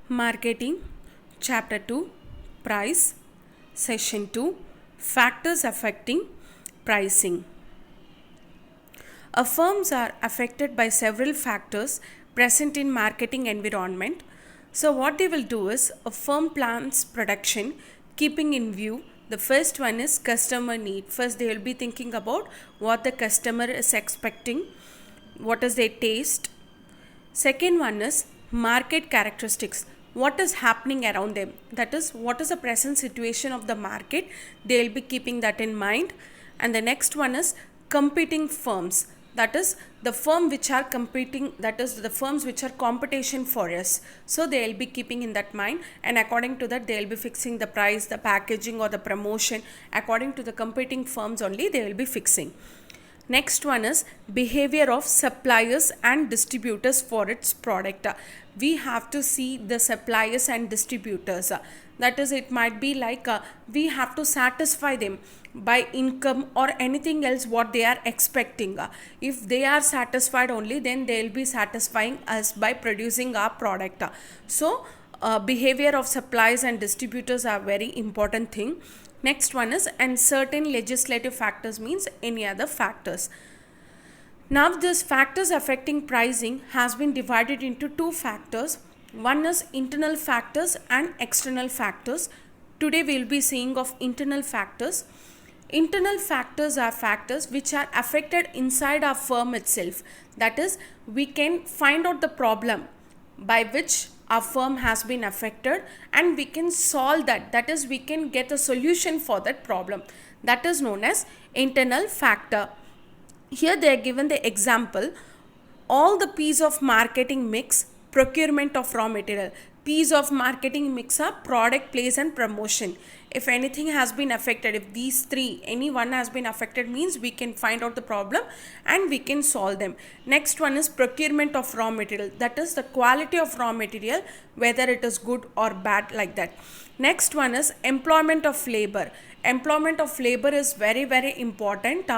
Marketing, Chapter 2, Price, Session 2, Factors Affecting Pricing. Firms are affected by several factors present in marketing environment. So what they will do is a firm plans production keeping in view the first one is customer need. First they will be thinking about what the customer is expecting, what is their taste. Second one is market characteristics. What is happening around them? That is, what is the present situation of the market? They will be keeping that in mind. And the next one is competing firms. That is the firm which are competing, that is the firms which are competition for us. So they will be keeping in that mind, and according to that they will be fixing the price, the packaging or the promotion. According to the competing firms only they will be fixing. Next one is behavior of suppliers and distributors for its product. We have to see the suppliers and distributors. That is, it might be like we have to satisfy them by income or anything else what they are expecting. If they are satisfied only, then they will be satisfying us by producing our product. So behavior of suppliers and distributors are very important thing. Next one is, and certain legislative factors means any other factors. Now this factors affecting pricing has been divided into two factors. One is internal factors and external factors. Today we will be seeing of internal factors. Internal factors are factors which are affected inside our firm itself. That is, we can find out the problem by which our firm has been affected and we can solve that. That is, we can get a solution for that problem. That is known as internal factor. Here they are given the example: all the piece of marketing mix, procurement of raw material. Piece of marketing mix are product, place and promotion. If anything has been affected, if these three, any one has been affected, means we can find out the problem and we can solve them. Next one is procurement of raw material. That is the quality of raw material, whether it is good or bad, like that. Next one is employment of labor. Employment of labor is very important.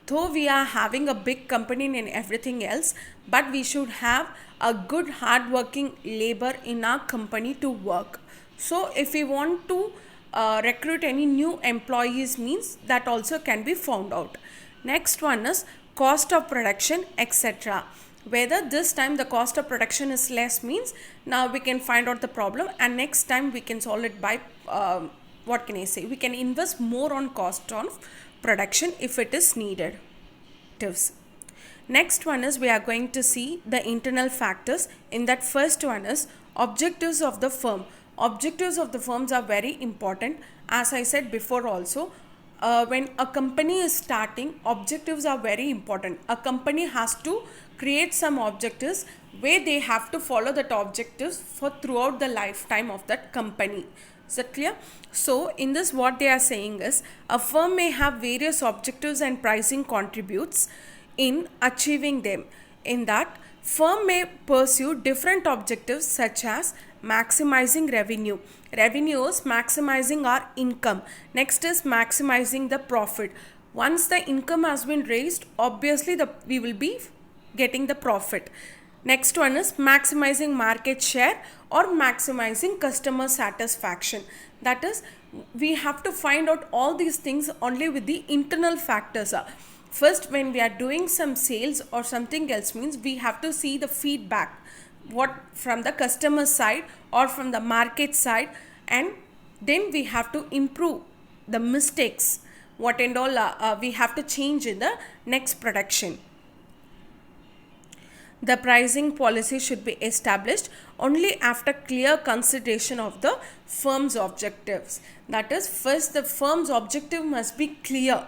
Though we are having a big company and everything else, but we should have a good hard-working labor in our company to work. So if we want to recruit any new employees, means that also can be found out. Next one is cost of production, etc. Whether this time the cost of production is less, means now we can find out the problem and next time we can solve it by what can I say, we can invest more on cost of production if it is needed. Next one is, we are going to see the internal factors. In that first one is objectives of the firm. Objectives of the firms are very important. As I said before also, when a company is starting, objectives are very important. A company has to create some objectives where they have to follow that objectives for throughout the lifetime of that company. Is that clear? So in this, what they are saying is, a firm may have various objectives and pricing contributes in achieving them. In that, firm may pursue different objectives such as maximizing revenue. Revenue is maximizing our income. Next is maximizing the profit. Once the income has been raised, obviously we will be getting the profit. Next one is maximizing market share or maximizing customer satisfaction. That is, we have to find out all these things only with the internal factors. First, when we are doing some sales or something else, means we have to see the feedback, what from the customer side or from the market side, and then we have to improve the mistakes, what and all we have to change in the next production. The pricing policy should be established only after clear consideration of the firm's objectives. That is, first the firm's objective must be clear.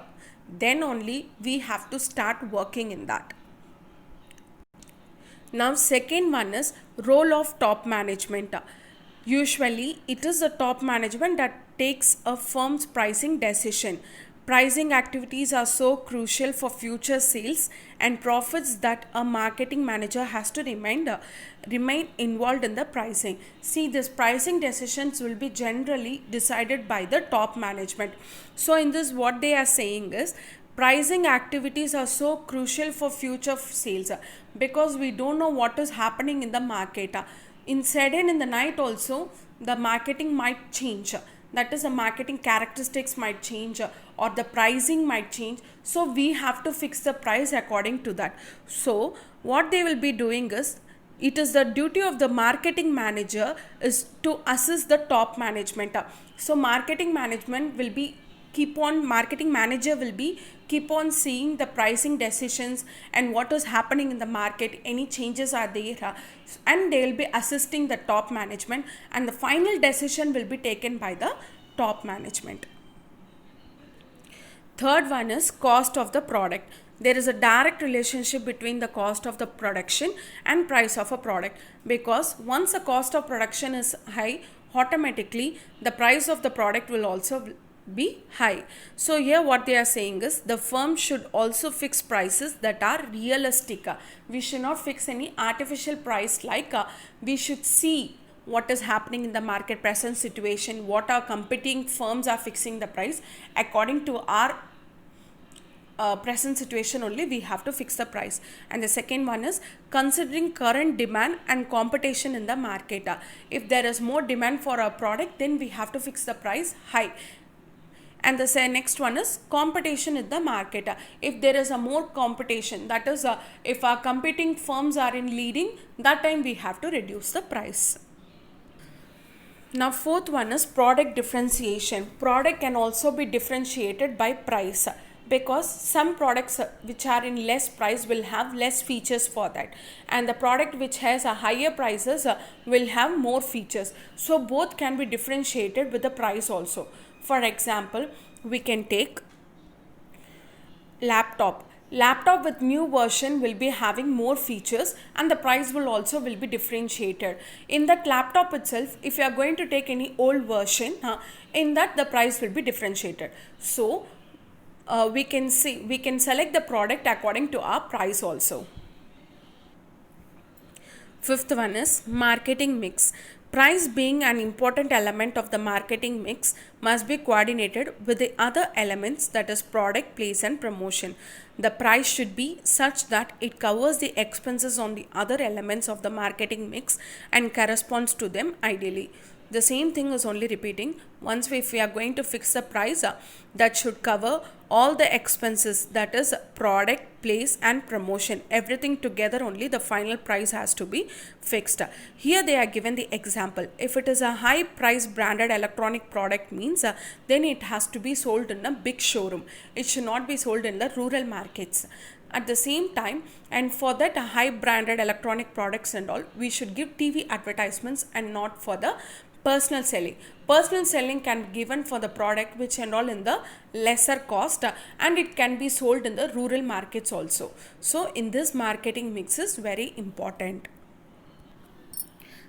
Then only we have to start working in that. Now second one is role of top management. Usually it is the top management that takes a firm's pricing decision. Pricing activities are so crucial for future sales and profits that a marketing manager has to remain involved in the pricing. See, this pricing decisions will be generally decided by the top management. So in this, what they are saying is, pricing activities are so crucial for future sales because we don't know what is happening in the market. in sudden in the night also the marketing might change, that is the marketing characteristics might change, or the pricing might change, so we have to fix the price according to that. So what they will be doing is, it is the duty of the marketing manager is to assist the top management. So marketing management will be marketing manager will be keep on seeing the pricing decisions and what is happening in the market, any changes are there, and they will be assisting the top management, and the final decision will be taken by the top management. Third one is cost of the product. There is a direct relationship between the cost of the production and price of a product, because once the cost of production is high, automatically the price of the product will also be high. So here what they are saying is, the firm should also fix prices that are realistic. We should not fix any artificial price, like we should see what is happening in the market present situation, what our competing firms are fixing the price. According to our present situation only we have to fix the price. And the second one is considering current demand and competition in the market. If there is more demand for a product, then we have to fix the price high. And the next one is competition in the market. If there is a more competition, that is if our competing firms are in leading, that time we have to reduce the price. Now fourth one is product differentiation. Product can also be differentiated by price, because some products which are in less price will have less features for that, and the product which has a higher prices will have more features. So both can be differentiated with the price also. For example, we can take laptop with new version will be having more features, and the price will also will be differentiated. In that laptop itself, if you are going to take any old version, in that the price will be differentiated. So we can select the product according to our price also. Fifth one is marketing mix. Price, being an important element of the marketing mix, must be coordinated with the other elements, that is product, place and promotion. The price should be such that it covers the expenses on the other elements of the marketing mix and corresponds to them ideally. The same thing is only repeating. Once if we are going to fix the price, that should cover all the expenses, that is product, place and promotion, everything together, only the final price has to be fixed. Here they are given the example. If it is a high price branded electronic product means, then it has to be sold in a big showroom. It should not be sold in the rural markets. At the same time, and for that high branded electronic products and all, we should give TV advertisements and not for the personal selling. Personal selling can be given for the product which and all in the lesser cost, and it can be sold in the rural markets also. So in this, marketing mix is very important.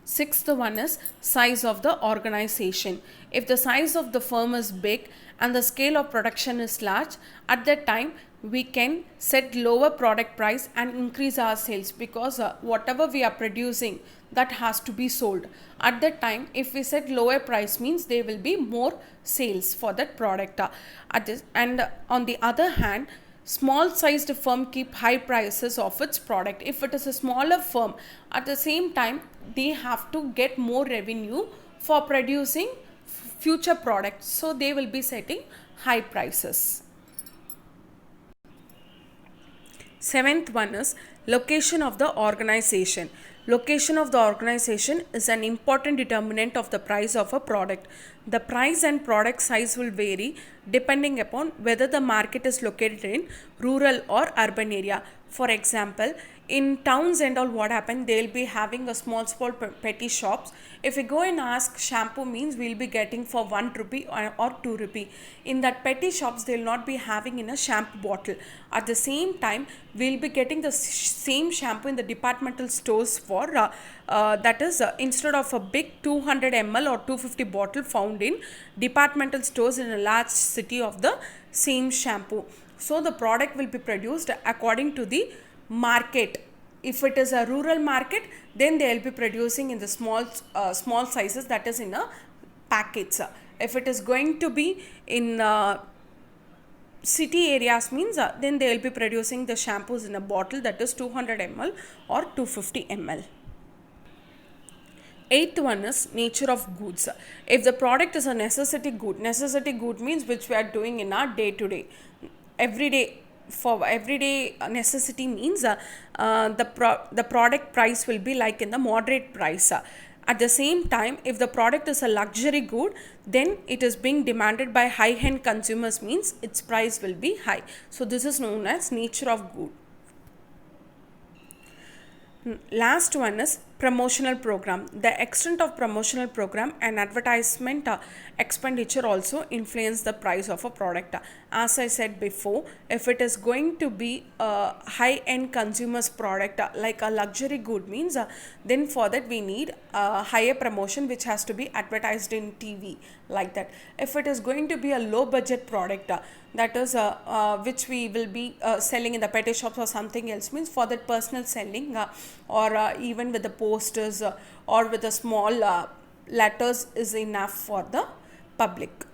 Sixth one is size of the organization. If the size of the firm is big and the scale of production is large, at that time we can set lower product price and increase our sales, because whatever we are producing, that has to be sold. At that time, if we set lower price means there will be more sales for that product. And on the other hand, small sized firm keep high prices of its product. If it is a smaller firm, at the same time they have to get more revenue for producing future products, so they will be setting high prices. Seventh one is location of the organization. Location of the organization is an important determinant of the price of a product. The price and product size will vary depending upon whether the market is located in rural or urban area. For example, in towns and all, what happen, they'll be having a small petty shops. If we go and ask shampoo means, we'll be getting for 1 rupee or 2 rupee. In that petty shops, they'll not be having in a shampoo bottle. At the same time, we'll be getting the same shampoo in the departmental stores for that is instead of a big 200 ml or 250 bottle found in departmental stores in a large city of the same shampoo. So the product will be produced according to the market. If it is a rural market, then they will be producing in the small sizes, that is in a packets. If it is going to be in city areas means, then they will be producing the shampoos in a bottle, that is 200 ml or 250 ml. Eighth one is nature of goods. If the product is a necessity good means which we are doing in our day to day, everyday. For everyday necessity means the product price will be like in the moderate price. At the same time, if the product is a luxury good, then it is being demanded by high end consumers means its price will be high. So this is known as nature of good. Last one is promotional program. The extent of promotional program and advertisement expenditure also influence the price of a product. As I said before, if it is going to be a high end consumers product like a luxury good means then for that we need a higher promotion which has to be advertised in TV, like that. If it is going to be a low budget product that is which we will be selling in the petty shops or something else means for that personal selling or even with the posters or with the small letters is enough for the public.